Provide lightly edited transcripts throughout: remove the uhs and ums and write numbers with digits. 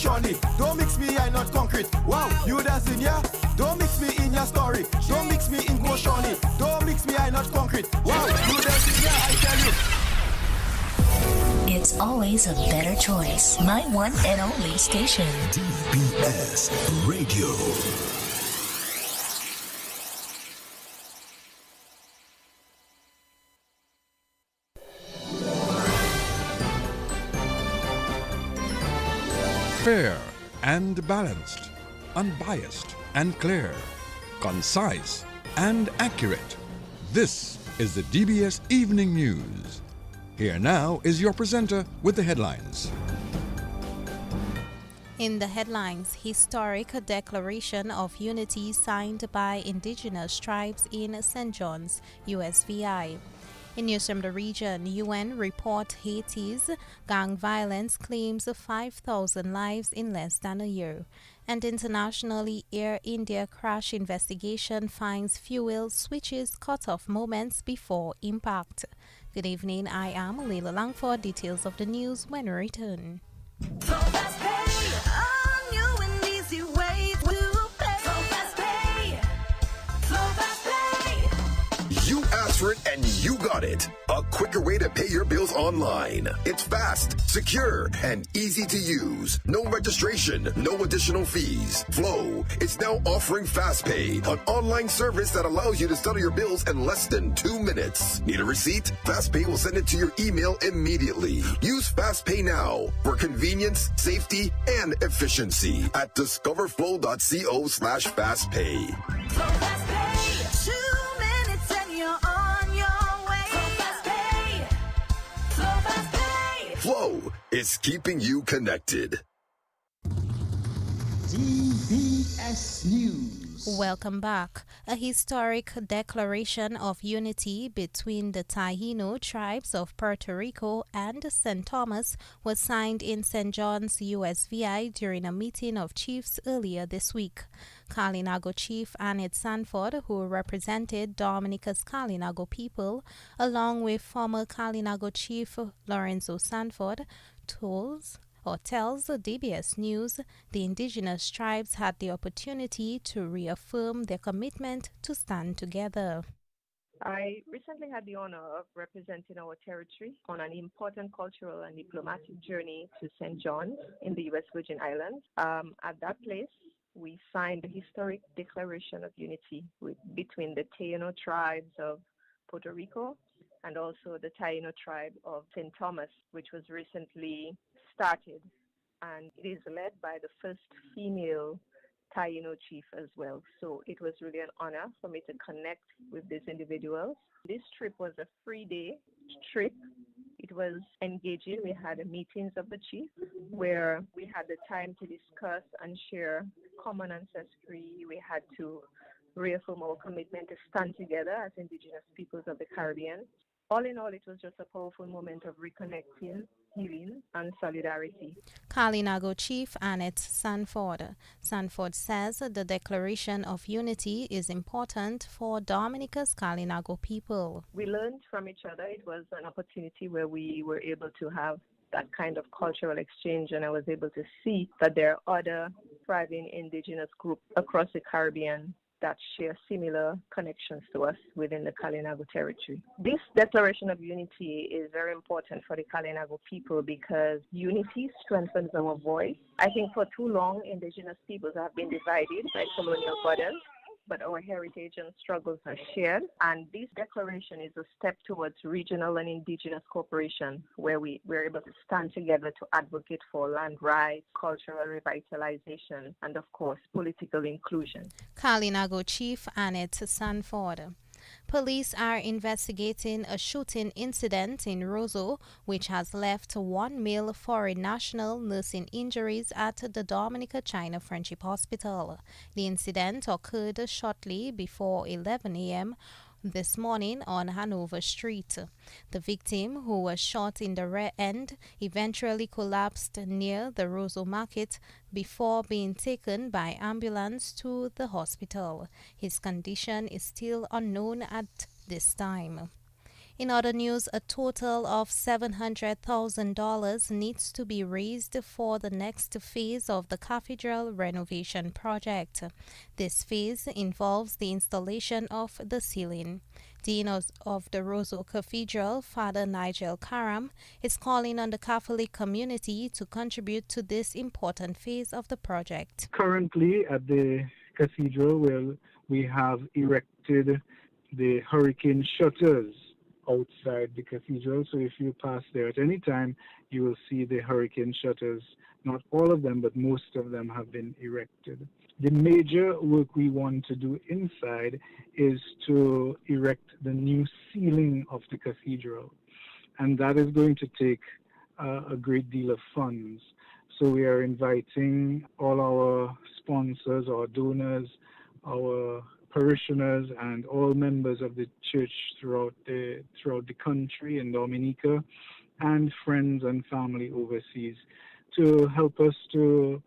Shawny. Don't mix me, I not concrete. Wow, you dancing, yeah? Don't mix me in your story. Don't mix me in Go Shawny. Don't mix me, I not concrete. Wow, you dancing, yeah? I tell you. It's always a better choice. My one and only station. DBS Radio. Fair and balanced, unbiased and clear, concise and accurate. This is the DBS Evening News. Here now is your presenter with the headlines. In the headlines, historic declaration of unity signed by indigenous tribes in St. John's, USVI. In news from the region, UN report Haiti's gang violence claims 5,000 lives in less than a year. And internationally, Air India crash investigation finds fuel switches cut off moments before impact. Good evening, I am Leila Langford. Details of the news when we return. You asked for it and you got it. A quicker way to pay your bills online. It's fast, secure, and easy to use. No registration, no additional fees. Flow is now offering FastPay, an online service that allows you to settle your bills in less than 2 minutes. Need a receipt? FastPay will send it to your email immediately. Use FastPay now for convenience, safety, and efficiency at discoverflow.co/fastpay. Flow is keeping you connected. DBS News. Welcome back. A historic declaration of unity between the Taino tribes of Puerto Rico and St. Thomas was signed in St. John's, USVI during a meeting of chiefs earlier this week. Kalinago Chief Annette Sanford, who represented Dominica's Kalinago people, along with former Kalinago Chief Lorenzo Sanford, tells DBS News the indigenous tribes had the opportunity to reaffirm their commitment to stand together. I recently had the honor of representing our territory on an important cultural and diplomatic journey to St. John's in the U.S. Virgin Islands. At that place, we signed a historic declaration of unity between the Taino tribes of Puerto Rico and also the Taino tribe of St. Thomas, which was recently started, and it is led by the first female Taino chief as well. So it was really an honor for me to connect with these individuals. This trip was a 3-day trip. It was engaging. We had meetings of the chief where we had the time to discuss and share common ancestry. We had to reaffirm our commitment to stand together as indigenous peoples of the Caribbean. All in all, it was just a powerful moment of reconnecting, healing, and solidarity. Kalinago Chief Annette Sanford. Sanford says the Declaration of Unity is important for Dominica's Kalinago people. We learned from each other. It was an opportunity where we were able to have that kind of cultural exchange, and I was able to see that there are other thriving indigenous groups across the Caribbean that share similar connections to us within the Kalinago territory. This Declaration of Unity is very important for the Kalinago people because unity strengthens our voice. I think for too long, indigenous peoples have been divided by colonial borders, but our heritage and struggles are shared. And this declaration is a step towards regional and indigenous cooperation, where we're able to stand together to advocate for land rights, cultural revitalization, and of course, political inclusion. Kalinago Chief Annette Sanford. Police are investigating a shooting incident in Roseau, which has left one male foreign national nursing injuries at the Dominica China Friendship Hospital. The incident occurred shortly before 11 a.m. this morning on Hanover Street. The victim, who was shot in the rear end, eventually collapsed near the Roseau Market before being taken by ambulance to the hospital. His condition is still unknown at this time. In other news, a total of $700,000 needs to be raised for the next phase of the cathedral renovation project. This phase involves the installation of the ceiling. Dean of the Roseau Cathedral, Father Nigel Karam, is calling on the Catholic community to contribute to this important phase of the project. Currently at the cathedral, where we have erected the hurricane shutters outside the cathedral. So if you pass there at any time, you will see the hurricane shutters. Not all of them, but most of them have been erected. The major work we want to do inside is to erect the new ceiling of the cathedral. And that is going to take a great deal of funds. So we are inviting all our sponsors, our donors, our parishioners, and all members of the church throughout the country in Dominica, and friends and family overseas, to help us to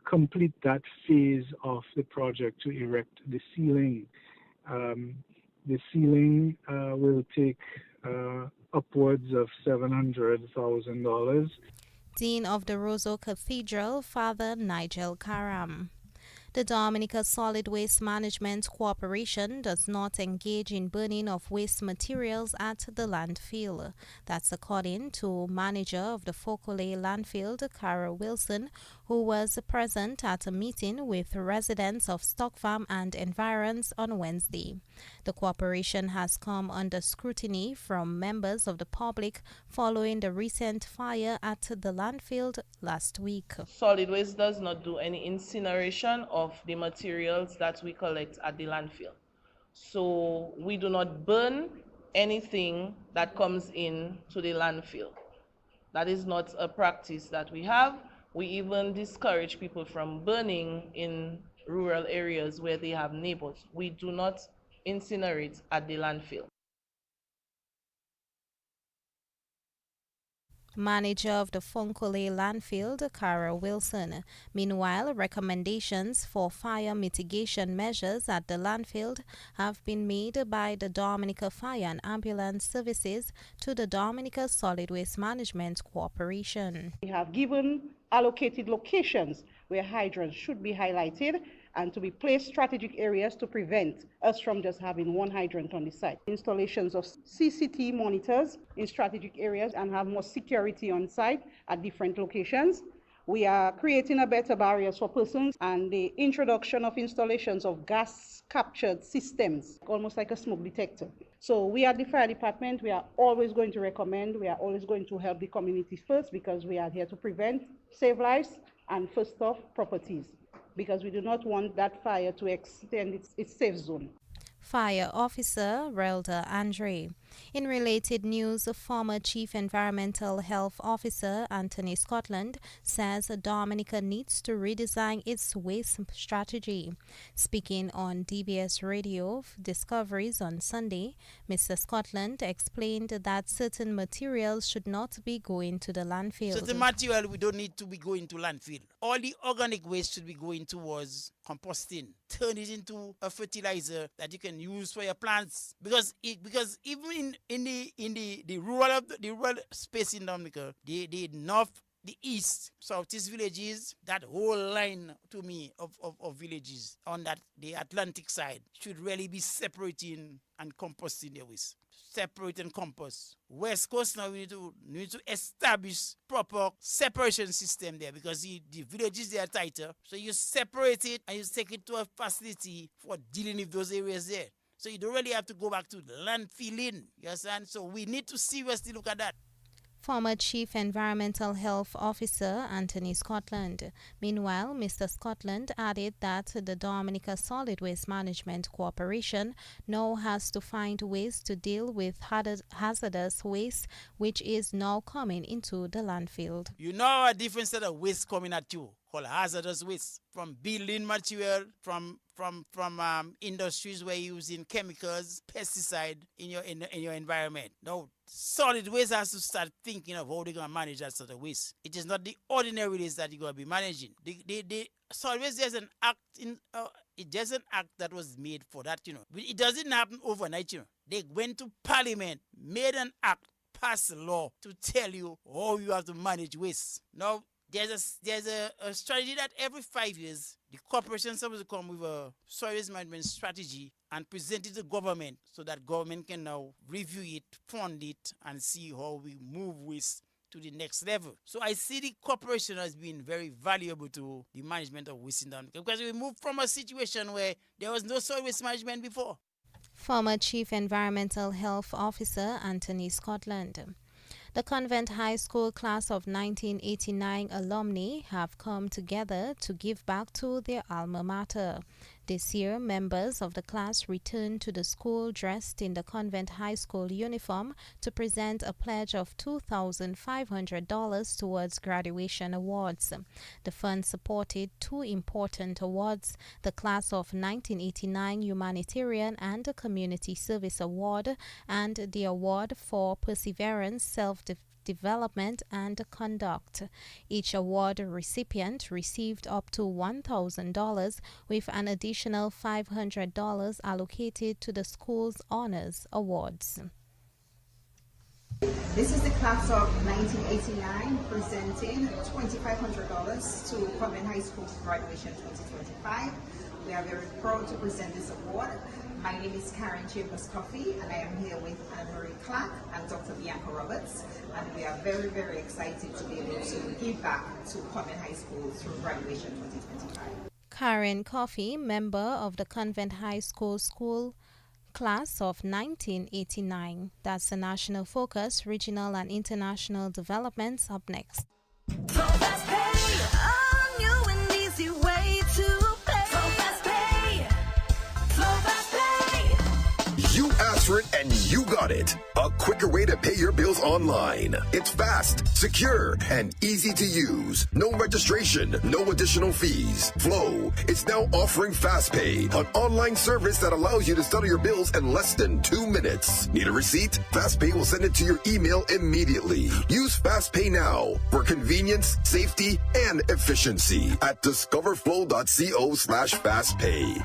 complete that phase of the project to erect the ceiling. The ceiling will take upwards of $700,000. Dean of the Roseau Cathedral, Father Nigel Karam. The Dominica Solid Waste Management Corporation does not engage in burning of waste materials at the landfill. That's according to manager of the Fokole landfill, Cara Wilson, who was present at a meeting with residents of Stock Farm and environs on Wednesday. The corporation has come under scrutiny from members of the public following the recent fire at the landfill last week. Solid waste does not do any incineration of the materials that we collect at the landfill. So we do not burn anything that comes in to the landfill. That is not a practice that we have. We even discourage people from burning in rural areas where they have neighbors. We do not incinerate at the landfill. Manager of the Fonkole landfill, Cara Wilson. Meanwhile, recommendations for fire mitigation measures at the landfill have been made by the Dominica Fire and Ambulance Services to the Dominica Solid Waste Management Corporation. We have given allocated locations where hydrants should be highlighted and to be placed strategic areas to prevent us from just having one hydrant on the site. Installations of CCT monitors in strategic areas and have more security on site at different locations. We are creating a better barriers for persons and the introduction of installations of gas captured systems, almost like a smoke detector. So we at the fire department, we are always going to recommend, we are always going to help the community first, because we are here to prevent, save lives, and first off, properties, because we do not want that fire to extend its safe zone. Fire Officer Relda Andre. In related news, former Chief Environmental Health Officer Anthony Scotland says Dominica needs to redesign its waste strategy. Speaking on DBS Radio Discoveries on Sunday, Mr. Scotland explained that certain materials should not be going to the landfill. Certain material we don't need to be going to landfill. All the organic waste should be going towards composting. Turn it into a fertilizer that you can use for your plants, because even in the rural space in Dominica, the north, the east, southeast villages, that whole line to me of villages on that the Atlantic side should really be separating and composting their waste. Separate and compost. West Coast now we need to establish proper separation system there, because the villages they are tighter. So you separate it and you take it to a facility for dealing with those areas there. So you don't really have to go back to landfilling. You understand? So we need to seriously look at that. Former Chief Environmental Health Officer Anthony Scotland. Meanwhile, Mr. Scotland added that the Dominica Solid Waste Management Corporation now has to find ways to deal with hazardous waste, which is now coming into the landfill. You know a different set of waste coming at you, called hazardous waste, from building material, from industries where you're using chemicals, pesticide in your environment. Now, solid waste has to start thinking of how they're going to manage that sort of waste. It is not the ordinary waste that you're going to be managing. The solid waste is an act just an act that was made for that, It doesn't happen overnight. They went to parliament, made an act, passed a law to tell you how you have to manage waste. Now, there's a strategy that every 5 years, the corporation is supposed to come with a soil waste management strategy and present it to government so that government can now review it, fund it, and see how we move waste to the next level. So I see the corporation as being very valuable to the management of waste in town, because we moved from a situation where there was no soil waste management before. Former Chief Environmental Health Officer Anthony Scotland. The Convent High School class of 1989 alumni have come together to give back to their alma mater. This year, members of the class returned to the school dressed in the Convent High School uniform to present a pledge of $2,500 towards graduation awards. The fund supported two important awards, the Class of 1989 Humanitarian and Community Service Award and the Award for Perseverance, Self-Development and Conduct. Each award recipient received up to $1,000 with an additional $500 allocated to the school's honors awards. This is the class of 1989 presenting $2,500 to Convent High School's graduation 2025. We are very proud to present this award. My name is Karen Chambers Coffey, and I am here with Anne-Marie Clark and Dr. Bianca Roberts, and we are very, very excited to be able to give back to Convent High School through graduation 2025. Karen Coffey, member of the Convent High School class of 1989. That's the national focus, regional and international developments up next. You asked for it and you got it. A quicker way to pay your bills online. It's fast, secure, and easy to use. No registration, no additional fees. Flow is now offering FastPay, an online service that allows you to settle your bills in less than 2 minutes. Need a receipt? FastPay will send it to your email immediately. Use FastPay now for convenience, safety, and efficiency at discoverflow.co/fastpay.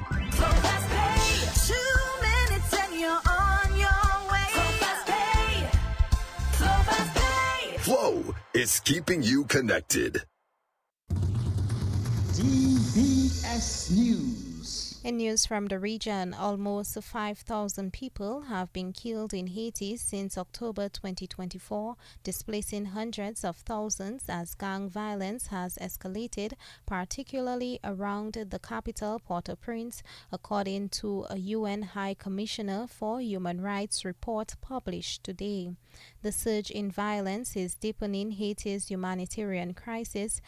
Flow is keeping you connected. DBS News. In news from the region, almost 5,000 people have been killed in Haiti since October 2024, displacing hundreds of thousands as gang violence has escalated, particularly around the capital, Port-au-Prince, according to a UN High Commissioner for Human Rights report published today. The surge in violence is deepening Haiti's humanitarian crisis,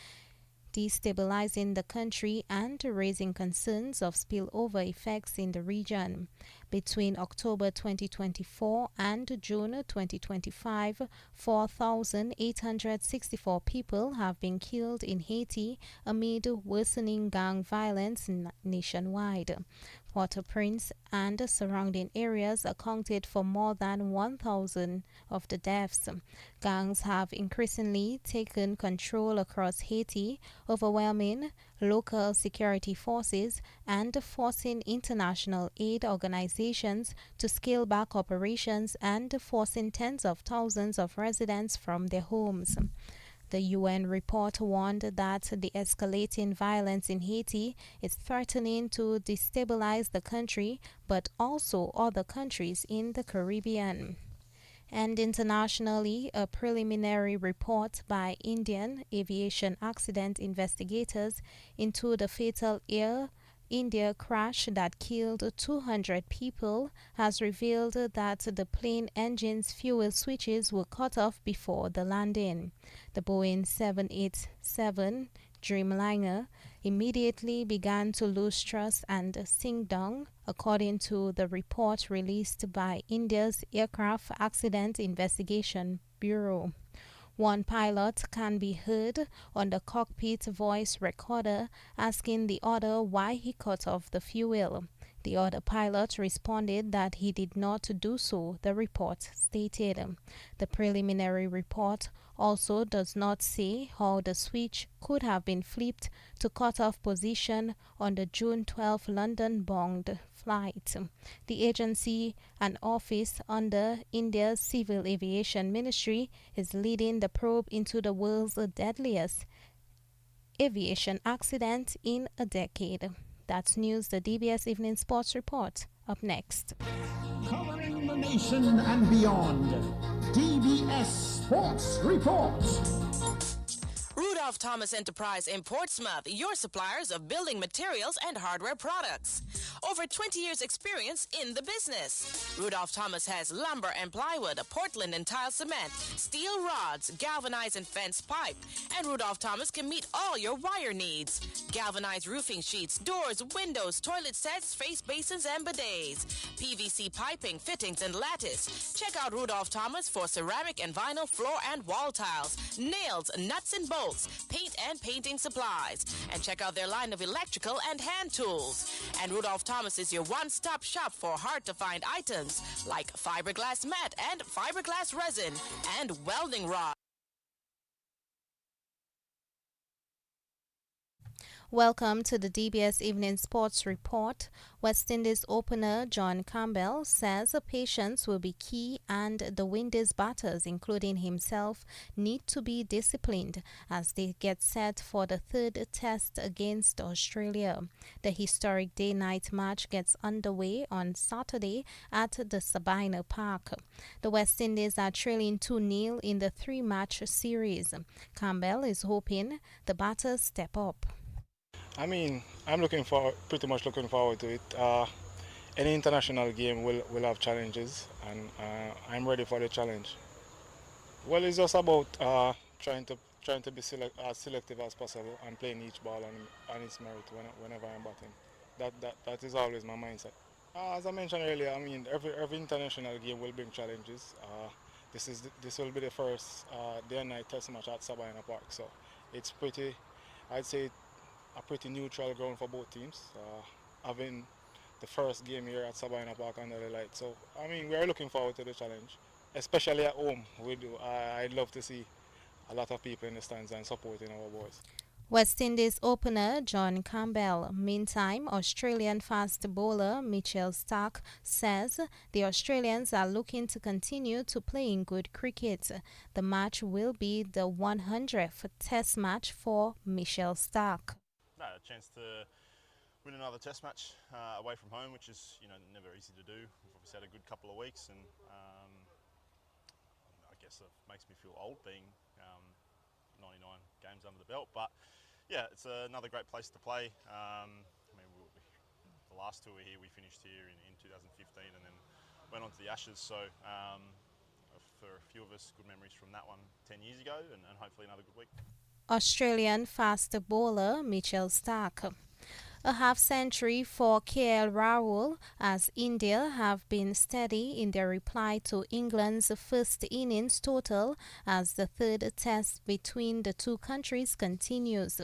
destabilizing the country and raising concerns of spillover effects in the region. Between October 2024 and June 2025, 4,864 people have been killed in Haiti amid worsening gang violence nationwide. Port-au-Prince and surrounding areas accounted for more than 1,000 of the deaths. Gangs have increasingly taken control across Haiti, overwhelming local security forces and forcing international aid organizations to scale back operations and forcing tens of thousands of residents from their homes. The UN report warned that the escalating violence in Haiti is threatening to destabilize the country, but also other countries in the Caribbean. And internationally, a preliminary report by Indian aviation accident investigators into the fatal Air India crash that killed 200 people has revealed that the plane engine's fuel switches were cut off before the landing. The Boeing 787 Dreamliner immediately began to lose thrust and sink down, according to the report released by India's Aircraft Accident Investigation Bureau. One pilot can be heard on the cockpit voice recorder asking the other why he cut off the fuel. The other pilot responded that he did not do so, the report stated. The preliminary report also does not say how the switch could have been flipped to cut-off position on the June 12 London-bound flight. The agency, an office under India's Civil Aviation Ministry, is leading the probe into the world's deadliest aviation accident in a decade. That's news, the DBS Evening Sports Report. Up next. Covering the nation and beyond. DBS Sports Report. Rudolph Thomas Enterprise in Portsmouth, your suppliers of building materials and hardware products. Over 20 years experience in the business. Rudolph Thomas has lumber and plywood, Portland and tile cement, steel rods, galvanized and fence pipe. And Rudolph Thomas can meet all your wire needs. Galvanized roofing sheets, doors, windows, toilet sets, face basins and bidets. PVC piping, fittings and lattice. Check out Rudolph Thomas for ceramic and vinyl floor and wall tiles, nails, nuts and bolts, paint and painting supplies. And check out their line of electrical and hand tools. And Rudolph Thomas is your one-stop shop for hard-to-find items like fiberglass mat and fiberglass resin and welding rod. Welcome to the DBS Evening Sports Report. West Indies opener John Campbell says patience will be key and the Windies batters, including himself, need to be disciplined as they get set for the third test against Australia. The historic day-night match gets underway on Saturday at the Sabina Park. The West Indies are trailing 2-0 in the three-match series. Campbell is hoping the batters step up. I mean, I'm pretty much looking forward to it. Any international game will have challenges, and I'm ready for the challenge. Well, it's just about trying to be as selective as possible and playing each ball on its merit whenever I'm batting. That is always my mindset. As I mentioned earlier, I mean, every international game will bring challenges. This will be the first day and night test match at Sabina Park, so it's I'd say a pretty neutral ground for both teams, having the first game here at Sabina Park under the light. So, I mean, we are looking forward to the challenge, especially at home. I'd love to see a lot of people in the stands and supporting our boys. West Indies opener John Campbell. Meantime, Australian fast bowler Mitchell Starc says the Australians are looking to continue to playing good cricket. The match will be the 100th test match for Mitchell Starc. A chance to win another test match away from home, which is never easy to do. We've obviously had a good couple of weeks, and I guess it makes me feel old being 99 games under the belt. But yeah, it's another great place to play. I mean, the last tour here, we finished here in 2015, and then went on to the Ashes. So for a few of us, good memories from that one 10 years ago, and hopefully another good week. Australian fast bowler Mitchell Starc. A half-century for KL Rahul as India have been steady in their reply to England's first innings total as the third test between the two countries continues.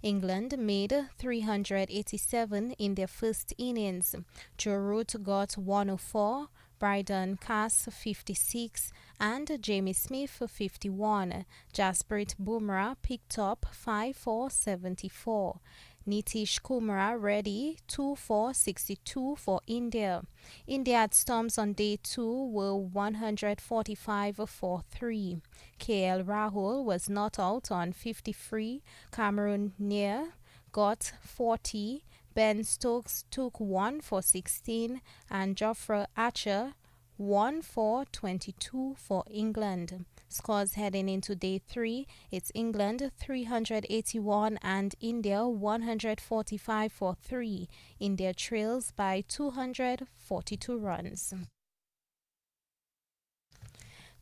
England made 387 in their first innings. Joe Root got 104. Bryden Cass 56 and Jamie Smith 51. Jasprit Bumrah picked up 5 for 74. Nitish Kumar Reddy 2 for 62 for India. India at Storms on day 2 were 145 for 3. KL Rahul was not out on 53. Cameron Near got 40. Ben Stokes took 1 for 16 and Jofra Archer 1 for 22 for England. Scores heading into day 3, it's England 381 and India 145 for 3. India trails by 242 runs.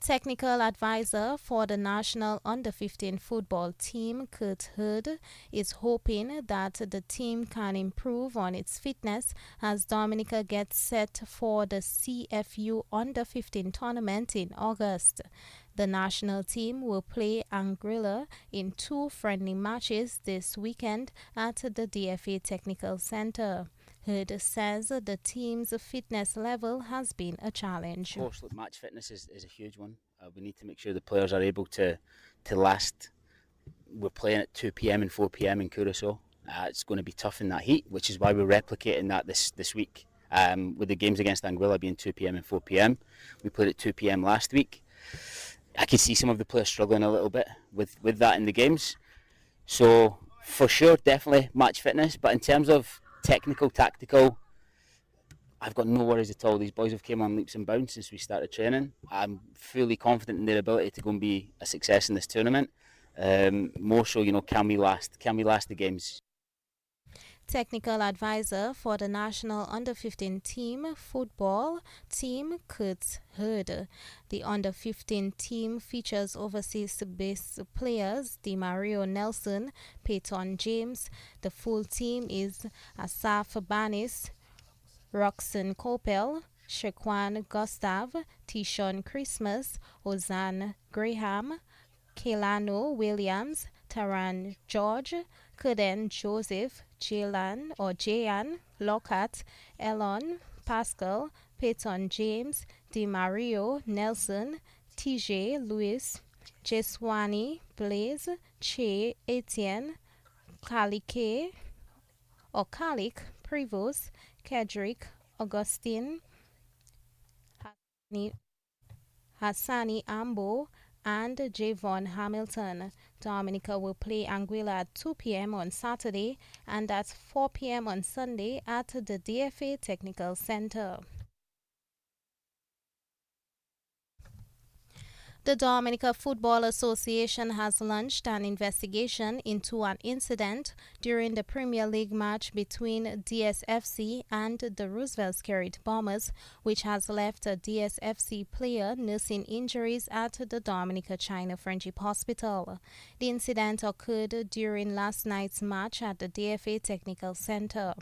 Technical advisor for the national under-15 football team, Kurt Hurd, is hoping that the team can improve on its fitness as Dominica gets set for the CFU under-15 tournament in August. The national team will play Anguilla in 2 friendly matches this weekend at the DFA Technical Centre. Hurd says the team's fitness level has been a challenge. Of course, match fitness is a huge one. We need to make sure the players are able to last. We're playing at 2 p.m. and 4 p.m. in Curacao. It's going to be tough in that heat, which is why we're replicating that this week. With the games against Anguilla being 2 p.m. and 4 p.m. We played at 2 p.m. last week. I could see some of the players struggling a little bit with that in the games. So for sure, definitely match fitness. But in terms of technical, tactical, I've got no worries at all. These boys have came on leaps and bounds since we started training. I'm fully confident in their ability to go and be a success in this tournament. More so, can we last the games? Technical advisor for the national under-15 team football team, Kurt Hurd. The under-15 team features overseas-based players DeMario Nelson, Peyton James. The full team is Asaf Banis, Roxanne Coppel, Shaquan Gustav, Tishon Christmas, Ozan Graham, Kelano Williams, Taran George, Kaden Joseph, Jayan Lockhart, Elon Pascal, Peyton James, DeMario Nelson, TJ Lewis, Jeswani Blaze, Che Etienne, Kalik Prevost, Kedrick Augustine, Hassani Ambo, and Javon Hamilton. Dominica will play Anguilla at 2 p.m. on Saturday and at 4 p.m. on Sunday at the DFA Technical Center. The Dominica Football Association has launched an investigation into an incident during the Premier League match between DSFC and the Roosevelt Skerrit Bombers, which has left a DSFC player nursing injuries at the Dominica China Friendship Hospital. The incident occurred during last night's match at the DFA Technical Center.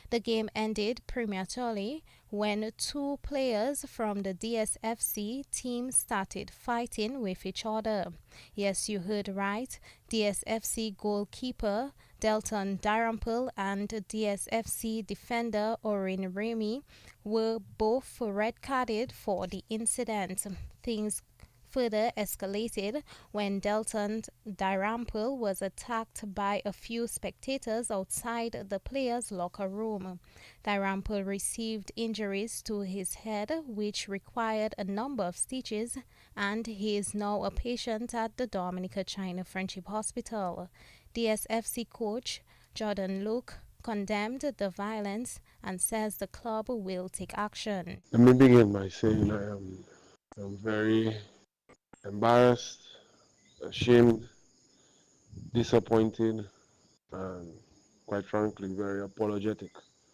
The game ended prematurely when two players from the DSFC team started fighting with each other. Yes, you heard right. DSFC goalkeeper Delton Darampel and DSFC defender Orin Remy were both red-carded for the incident. Things further escalated when Delton Darampel was attacked by a few spectators outside the players' locker room. Darampel received injuries to his head, which required a number of stitches, and he is now a patient at the Dominica China Friendship Hospital. DSFC coach Jordan Luke condemned the violence and says the club will take action. Let me begin by saying I'm very embarrassed, ashamed, disappointed, and quite frankly, very apologetic.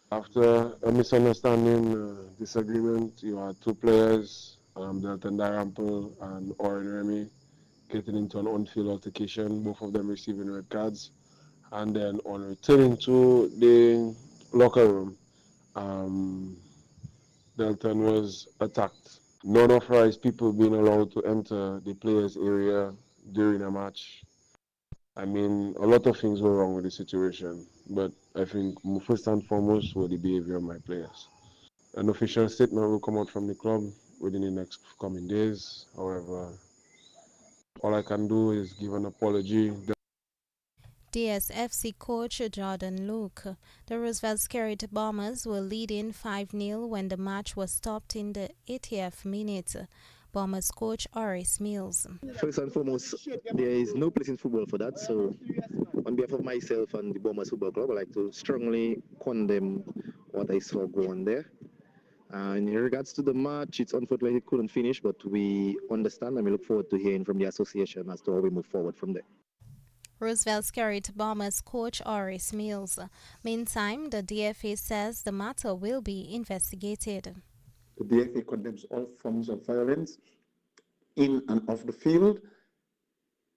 After a misunderstanding, disagreement, you had two players, Delton Darampel and Oren Remy, getting into an on-field altercation, both of them receiving red cards. And then on returning to the locker room, Delton was attacked. Non-authorized people being allowed to enter the players' area during a match. I mean, a lot of things were wrong with the situation, but I think first and foremost were the behavior of my players. An official statement will come out from the club within the next coming days. However, all I can do is give an apology. DSFC coach Jordan Luke. The Roosevelt Skerrit Bombers were leading 5-0 when the match was stopped in the 80th minute. Bombers coach Horace Mills. First and foremost, there is no place in football for that. So, on behalf of myself and the Bombers Football Club, I'd like to strongly condemn what I saw go on there. In regards to the match, it's unfortunate it couldn't finish, but we understand and we look forward to hearing from the association as to how we move forward from there. Roosevelt Skerrit Bombers coach Horace Mills. Meantime, the DFA says the matter will be investigated. The DFA condemns all forms of violence in and off the field.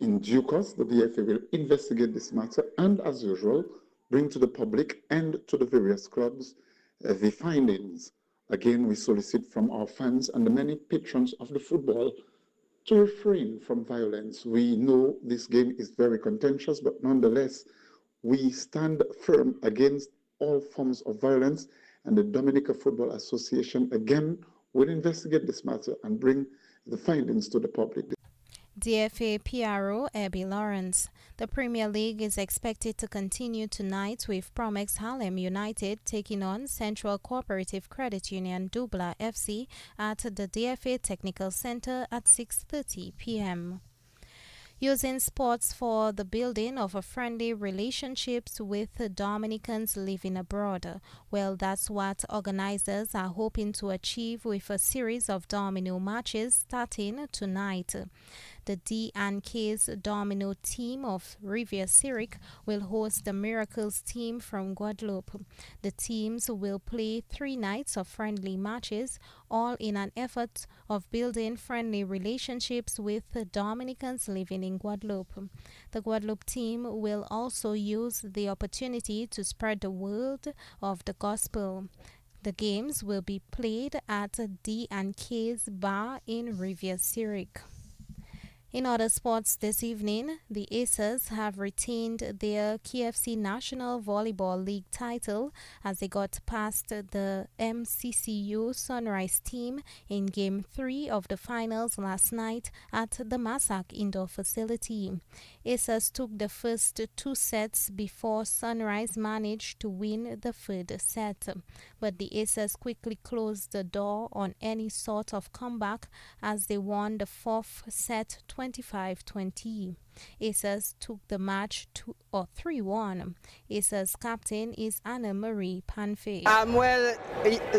In due course, the DFA will investigate this matter and, as usual, bring to the public and to the various clubs the findings. Again, we solicit from our fans and the many patrons of the football to refrain from violence. We know this game is very contentious, but nonetheless, we stand firm against all forms of violence, and the Dominica Football Association, again, will investigate this matter and bring the findings to the public. DFA PRO Abby Lawrence. The Premier League is expected to continue tonight with Promex Harlem United taking on Central Cooperative Credit Union Dubla FC at the DFA Technical Centre at 6:30 p.m. Using sports for the building of a friendly relationships with Dominicans living abroad. Well, that's what organizers are hoping to achieve with a series of domino matches starting tonight. The D&K's domino team of Riviera Zurich will host the Miracles team from Guadeloupe. The teams will play 3 nights of friendly matches, all in an effort of building friendly relationships with the Dominicans living in Guadeloupe. The Guadeloupe team will also use the opportunity to spread the word of the gospel. The games will be played at D&K's bar in Riviera Zurich. In other sports this evening, the Aces have retained their KFC National Volleyball League title as they got past the MCCU Sunrise team in Game 3 of the finals last night at the Massac Indoor Facility. Aces took the first 2 sets before Sunrise managed to win the 3rd set. But the Aces quickly closed the door on any sort of comeback as they won the 4th set 25-20. Aces took the match 3-1. Aces captain is Anna Marie Panfe. Well,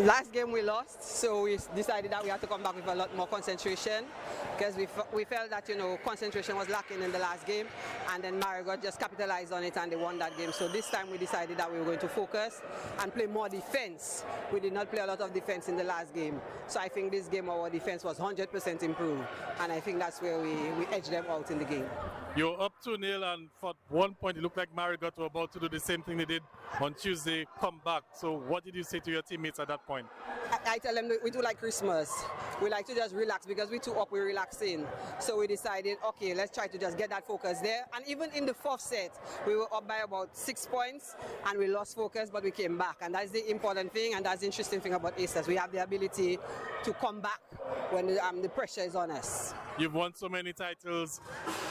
last game we lost, so we decided that we had to come back with a lot more concentration because we felt that concentration was lacking in the last game, and then Marigot just capitalized on it and they won that game. So this time we decided that we were going to focus and play more defense. We did not play a lot of defense in the last game, so I think this game our defense was 100% improved, and I think that's where we edged them out in the game. You're up 2-0, and for one point it looked like Marigot were about to do the same thing they did on Tuesday, come back. So what did you say to your teammates at that point? I tell them we do like Christmas. We like to just relax because we too up, we relaxing. So we decided, okay, let's try to just get that focus there. And even in the 4th set, we were up by about 6 points and we lost focus, but we came back. And that's the important thing, and that's the interesting thing about Aces. We have the ability to come back when the pressure is on us. You've won so many titles.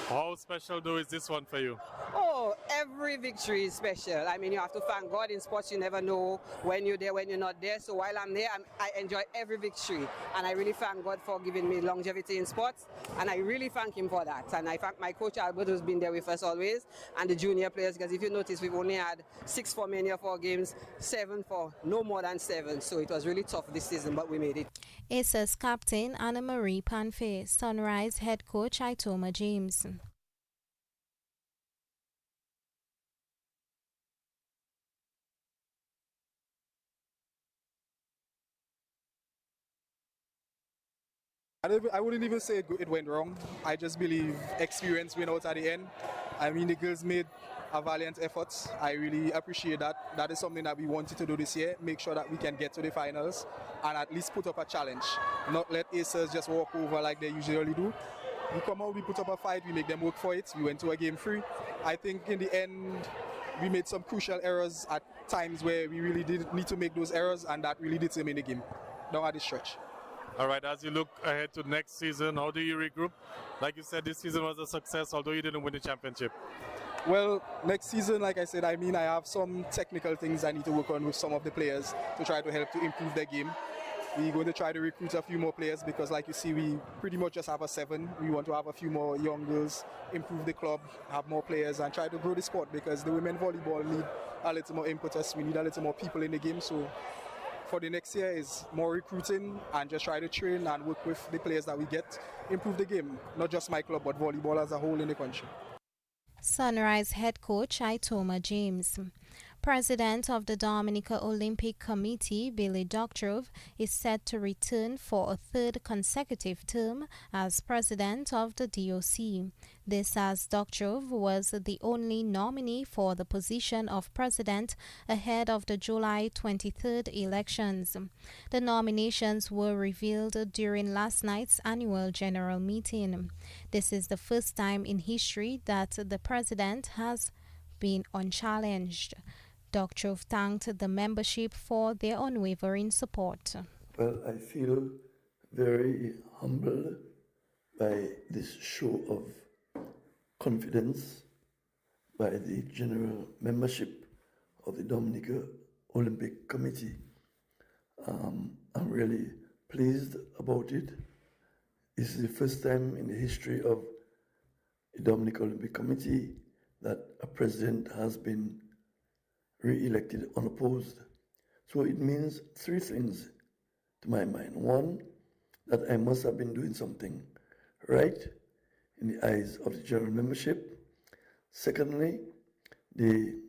How special though is this one for you? Oh, every victory is special. I mean, you have to thank God. In sports, you never know when you're there, when you're not there. So while I'm there, I enjoy every victory. And I really thank God for giving me longevity in sports. And I really thank him for that. And I thank my coach, Albert, who's been there with us always, and the junior players, because if you notice, we've only had 6 for many of our games, 7 for no more than 7. So it was really tough this season, but we made it. Aces captain Anna Marie Panfe, Sunrise head coach Itoma James. I wouldn't even say it went wrong. I just believe experience went out at the end. I mean, the girls made a valiant effort. I really appreciate that. That is something that we wanted to do this year, make sure that we can get to the finals and at least put up a challenge. Not let Aces just walk over like they usually do. We come out, we put up a fight, we make them work for it. We went to a game 3. I think in the end, we made some crucial errors at times where we really did need to make those errors, and that really determined the game down at the stretch. All right, as you look ahead to next season, how do you regroup? Like you said, this season was a success, although you didn't win the championship. Well, next season, like I said, I have some technical things I need to work on with some of the players to try to help to improve their game. We're going to try to recruit a few more players because, like you see, we pretty much just have a 7. We want to have a few more young girls, improve the club, have more players, and try to grow the sport because the women volleyball need a little more impetus. We need a little more people in the game. So for the next year is more recruiting and just try to train and work with the players that we get, improve the game, not just my club, but volleyball as a whole in the country. Sunrise head coach Itoma James. President of the Dominica Olympic Committee, Billy Doctrove, is set to return for a 3rd consecutive term as president of the DOC. This as Doctrove was the only nominee for the position of president ahead of the July 23rd elections. The nominations were revealed during last night's annual general meeting. This is the first time in history that the president has been unchallenged. Doctrove thanked the membership for their unwavering support. Well, I feel very humbled by this show of confidence by the general membership of the Dominica Olympic Committee. I'm really pleased about it. This is the first time in the history of the Dominica Olympic Committee that a president has been re-elected unopposed. So it means three things to my mind. One, that I must have been doing something right in the eyes of the general membership. Secondly, the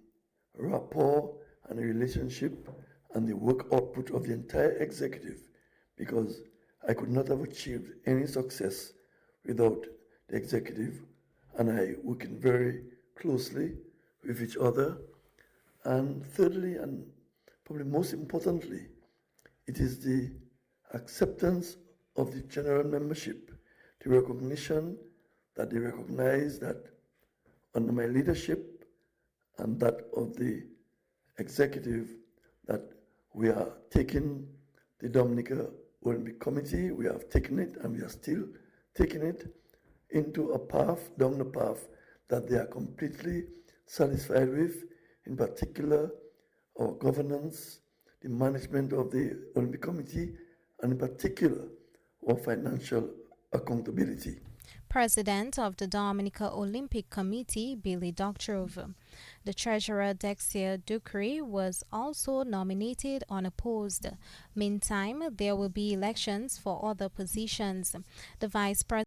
rapport and the relationship and the work output of the entire executive, because I could not have achieved any success without the executive and I working very closely with each other. And thirdly, and probably most importantly, it is the acceptance of the general membership, the recognition that they recognize that under my leadership and that of the executive, that we are taking the Dominica Olympic Committee, we have taken it and we are still taking it into a path, down the path that they are completely satisfied with, in particular our governance, the management of the Olympic Committee, and in particular our financial accountability. President of the Dominica Olympic Committee, Billy Doctrove. The treasurer, Dexia Ducre, was also nominated unopposed. Meantime, there will be elections for other positions. The vice president